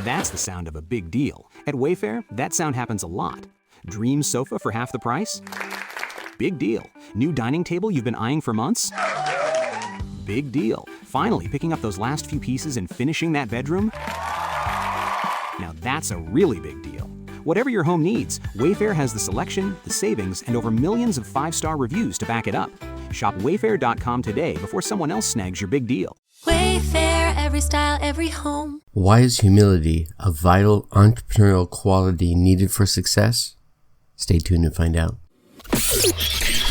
That's the sound of a big deal. At Wayfair, that sound happens a lot. Dream sofa for half the price? Big deal. New dining table you've been eyeing for months? Big deal. Finally picking up those last few pieces and finishing that bedroom? Now that's a really big deal. Whatever your home needs, Wayfair has the selection, the savings, and over millions of 5-star reviews to back it up. Shop Wayfair.com today before someone else snags your big deal. Wayfair, every style, every home. Why is humility a vital entrepreneurial quality needed for success? Stay tuned to find out.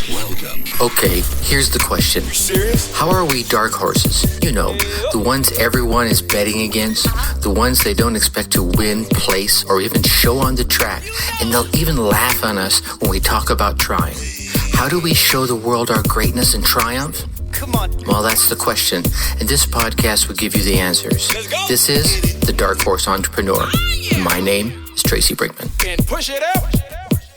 Welcome. Okay, here's the question. Serious? How are we dark horses? You know, the ones everyone is betting against, the ones they don't expect to win, place, or even show on the track, and they'll even laugh on us when we talk about trying. How do we show the world our greatness and triumph? Come on. Well, that's the question, and this podcast will give you the answers. Let's go. This is The Dark Horse Entrepreneur. My name is Tracy Brinkman. And push it out.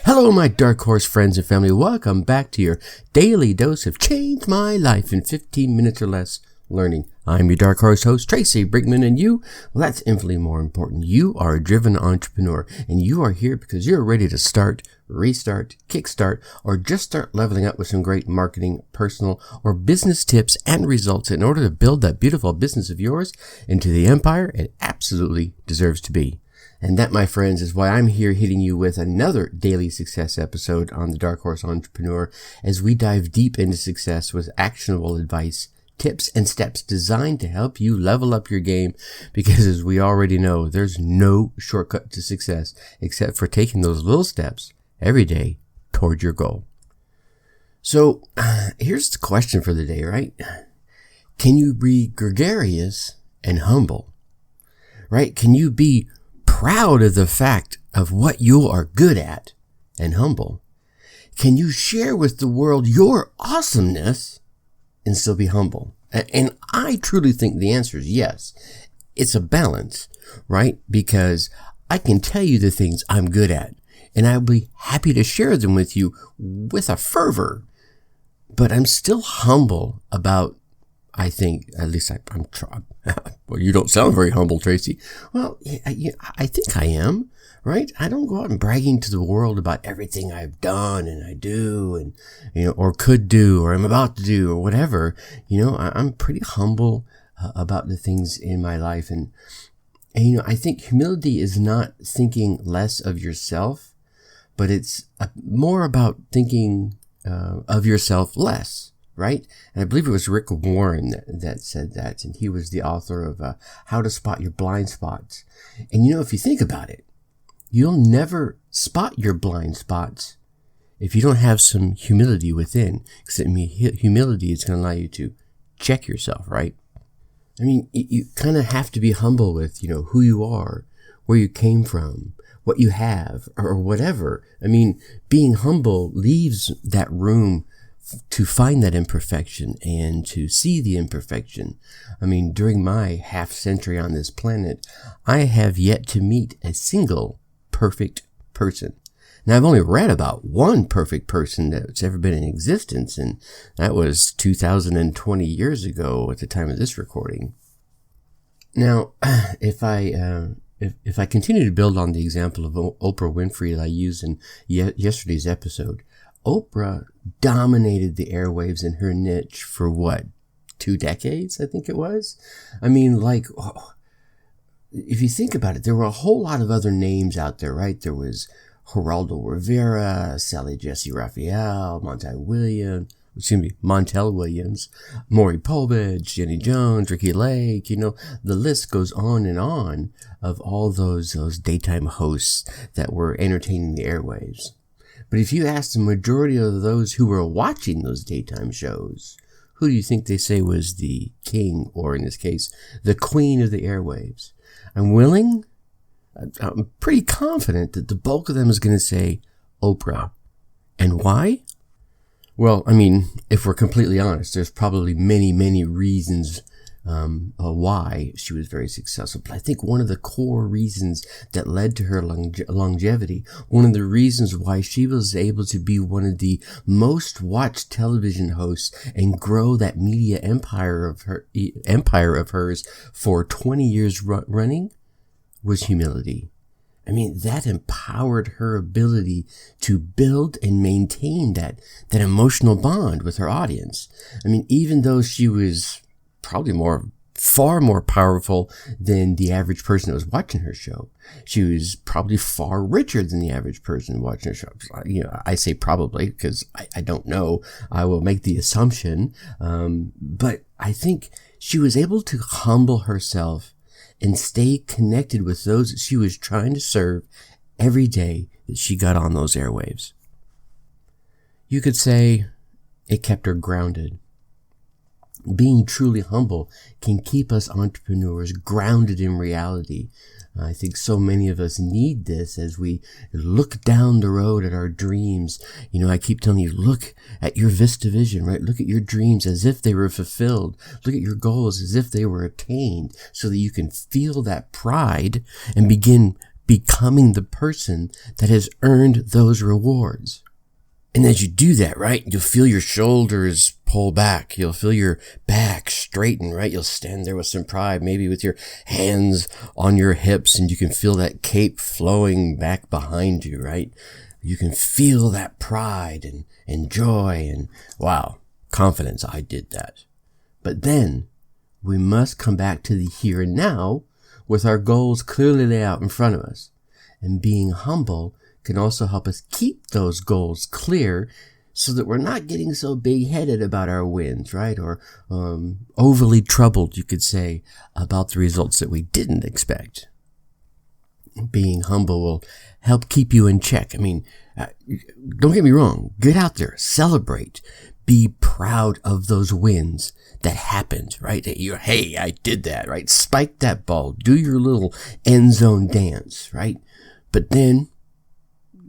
Hello, my Dark Horse friends and family. Welcome back to your daily dose of Change My Life in 15 minutes or less learning. I'm your Dark Horse host, Tracy Brinkman, and you, well, that's infinitely more important. You are a driven entrepreneur, and you are here because you're ready to start, restart, kickstart, or just start leveling up with some great marketing, personal, or business tips and results in order to build that beautiful business of yours into the empire it absolutely deserves to be. And that, my friends, is why I'm here hitting you with another daily success episode on the Dark Horse Entrepreneur as we dive deep into success with actionable advice, tips, and steps designed to help you level up your game because, as we already know, there's no shortcut to success except for taking those little steps every day toward your goal. So, here's the question for the day, right? Can you be gregarious and humble? Right? Can you be proud of the fact of what you are good at and humble? Can you share with the world your awesomeness and still be humble? And I truly think the answer is yes. It's a balance, right? Because I can tell you the things I'm good at, and I'll be happy to share them with you with a fervor, but I'm still humble about, I think, at least I'm trying. Well, you don't sound very humble, Tracy. Well, I think I am, right? I don't go out and bragging to the world about everything I've done and I do and, or could do or I'm about to do or whatever. I'm pretty humble about the things in my life. And I think humility is not thinking less of yourself, but it's more about thinking of yourself less. Right? And I believe it was Rick Warren that said that, and he was the author of How to Spot Your Blind Spots. And if you think about it, you'll never spot your blind spots if you don't have some humility within, because humility is going to allow you to check yourself, right? I mean, you kind of have to be humble with, who you are, where you came from, what you have, or whatever. I mean, being humble leaves that room to find that imperfection and to see the imperfection. I mean, during my half century on this planet, I have yet to meet a single perfect person. Now, I've only read about one perfect person that's ever been in existence, and that was 2020 years ago at the time of this recording. Now, if I continue to build on the example of Oprah Winfrey that I used in yesterday's episode, Oprah dominated the airwaves in her niche for 2 decades, I think it was. I mean, if you think about it, there were a whole lot of other names out there, right? There was Geraldo Rivera, Sally Jessy Raphael, Montel Williams, Maury Povich, Jenny Jones, Ricky Lake, the list goes on and on of all those daytime hosts that were entertaining the airwaves. But if you ask the majority of those who were watching those daytime shows, who do you think they say was the king, or in this case, the queen of the airwaves? I'm pretty confident that the bulk of them is going to say Oprah. And why? Well, I mean, if we're completely honest, there's probably many, many reasons why she was very successful. But I think one of the core reasons that led to her longevity, one of the reasons why she was able to be one of the most watched television hosts and grow that media empire of hers for 20 years running, was humility. I mean, that empowered her ability to build and maintain that emotional bond with her audience. I mean, even though she was probably far more powerful than the average person that was watching her show, she was probably far richer than the average person watching her show. You know, I say probably because I don't know. I will make the assumption. But I think she was able to humble herself and stay connected with those that she was trying to serve every day that she got on those airwaves. You could say it kept her grounded. Being truly humble can keep us entrepreneurs grounded in reality. I think so many of us need this as we look down the road at our dreams. You know, I keep telling you, look at your Vista vision, right? Look at your dreams as if they were fulfilled. Look at your goals as if they were attained so that you can feel that pride and begin becoming the person that has earned those rewards. And as you do that, right, you'll feel your shoulders pull back. You'll feel your back straighten, right? You'll stand there with some pride, maybe with your hands on your hips, and you can feel that cape flowing back behind you, right? You can feel that pride and joy and, wow, confidence. I did that. But then we must come back to the here and now with our goals clearly laid out in front of us. And being humble can also help us keep those goals clear so that we're not getting so big-headed about our wins, right? Or overly troubled, you could say, about the results that we didn't expect. Being humble will help keep you in check. I mean, don't get me wrong. Get out there, celebrate, be proud of those wins that happened, right? Hey, I did that, right? Spike that ball, do your little end zone dance, right? But then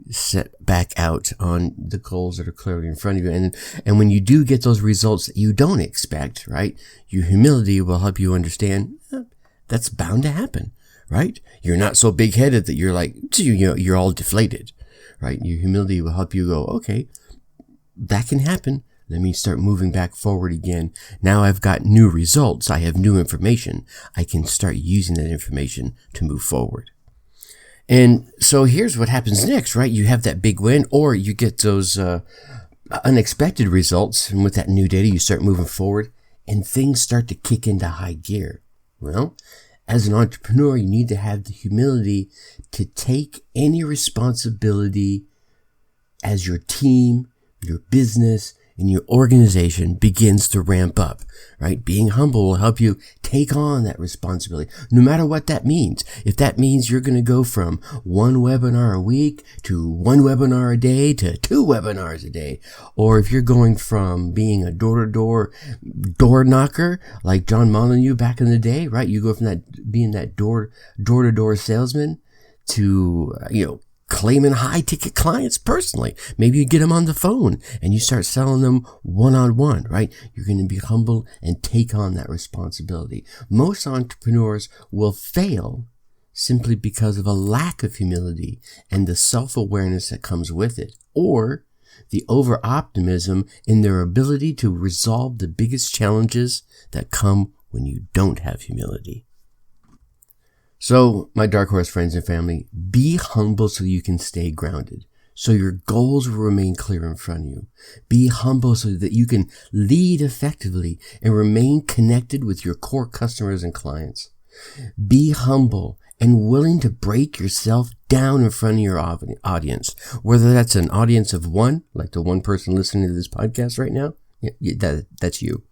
set back out on the goals that are clearly in front of you. And when you do get those results that you don't expect, right? Your humility will help you understand that's bound to happen, right? You're not so big-headed that you're like, you're all deflated, right? Your humility will help you go, okay, that can happen. Let me start moving back forward again. Now I've got new results. I have new information. I can start using that information to move forward. And so here's what happens next, right? You have that big win, or you get those unexpected results. And with that new data, you start moving forward and things start to kick into high gear. Well, as an entrepreneur, you need to have the humility to take any responsibility as your team, your business, and your organization begins to ramp up, right? Being humble will help you take on that responsibility, no matter what that means. If that means you're going to go from one webinar a week to one webinar a day to 2 webinars a day, or if you're going from being a door knocker like John Molyneux back in the day, right? You go from that being that door-to-door salesman to, claiming high-ticket clients personally. Maybe you get them on the phone and you start selling them one-on-one, right? You're going to be humble and take on that responsibility. Most entrepreneurs will fail simply because of a lack of humility and the self-awareness that comes with it, or the over-optimism in their ability to resolve the biggest challenges that come when you don't have humility. So, my Dark Horse friends and family, be humble so you can stay grounded, so your goals will remain clear in front of you. Be humble so that you can lead effectively and remain connected with your core customers and clients. Be humble and willing to break yourself down in front of your audience, whether that's an audience of one, like the one person listening to this podcast right now, that's you.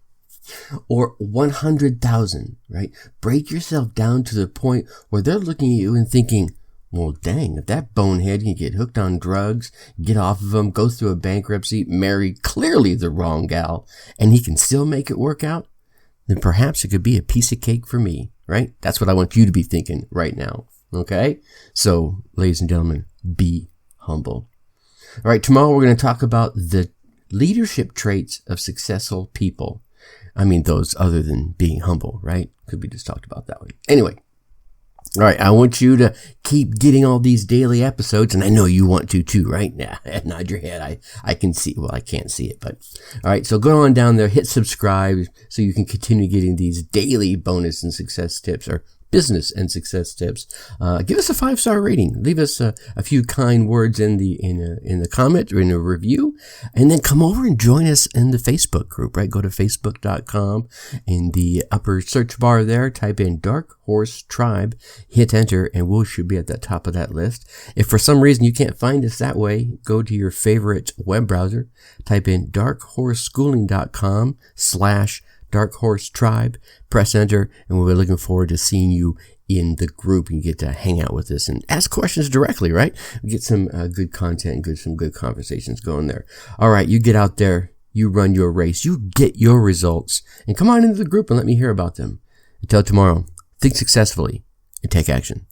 Or 100,000, right? Break yourself down to the point where they're looking at you and thinking, well, dang, if that bonehead can get hooked on drugs, get off of them, go through a bankruptcy, marry clearly the wrong gal, and he can still make it work out, then perhaps it could be a piece of cake for me, right? That's what I want you to be thinking right now, okay? So, ladies and gentlemen, be humble. All right, tomorrow we're going to talk about the leadership traits of successful people. I mean, those other than being humble, right? Could be just talked about that way. Anyway, all right, I want you to keep getting all these daily episodes, and I know you want to too, right? Yeah, nod your head. I can see, well, I can't see it, but all right, so go on down there, hit subscribe so you can continue getting these daily bonus and success tips, or business and success tips. Give us a 5-star rating. Leave us a few kind words in the comment or in a review, and then come over and join us in the Facebook group, right? Go to facebook.com. In the upper search bar there, type in Dark Horse Tribe, hit enter, and we should be at the top of that list. If for some reason you can't find us that way, go to your favorite web browser, type in darkhorseschooling.com/Dark Horse Tribe, press enter, and we'll be looking forward to seeing you in the group. You get to hang out with us and ask questions directly, right? We get some good content and some good conversations going there. All right, you get out there, you run your race, you get your results, and come on into the group and let me hear about them. Until tomorrow, think successfully and take action.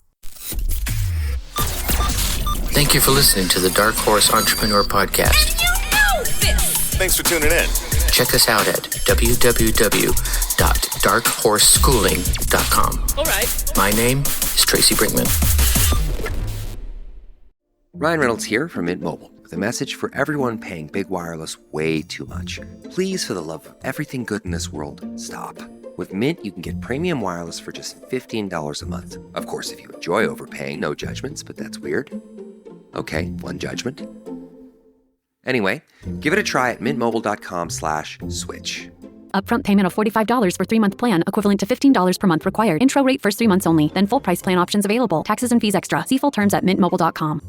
Thank you for listening to the Dark Horse Entrepreneur Podcast. Thanks for tuning in. Check us out at www.darkhorseschooling.com. All right. My name is Tracy Brinkman. Ryan Reynolds here from Mint Mobile with a message for everyone paying big wireless way too much. Please, for the love of everything good in this world, stop. With Mint, you can get premium wireless for just $15 a month. Of course, if you enjoy overpaying, no judgments, but that's weird. Okay, one judgment. Anyway, give it a try at mintmobile.com/switch. Upfront payment of $45 for 3-month plan, equivalent to $15 per month required. Intro rate first 3 months only, then full price plan options available. Taxes and fees extra. See full terms at mintmobile.com.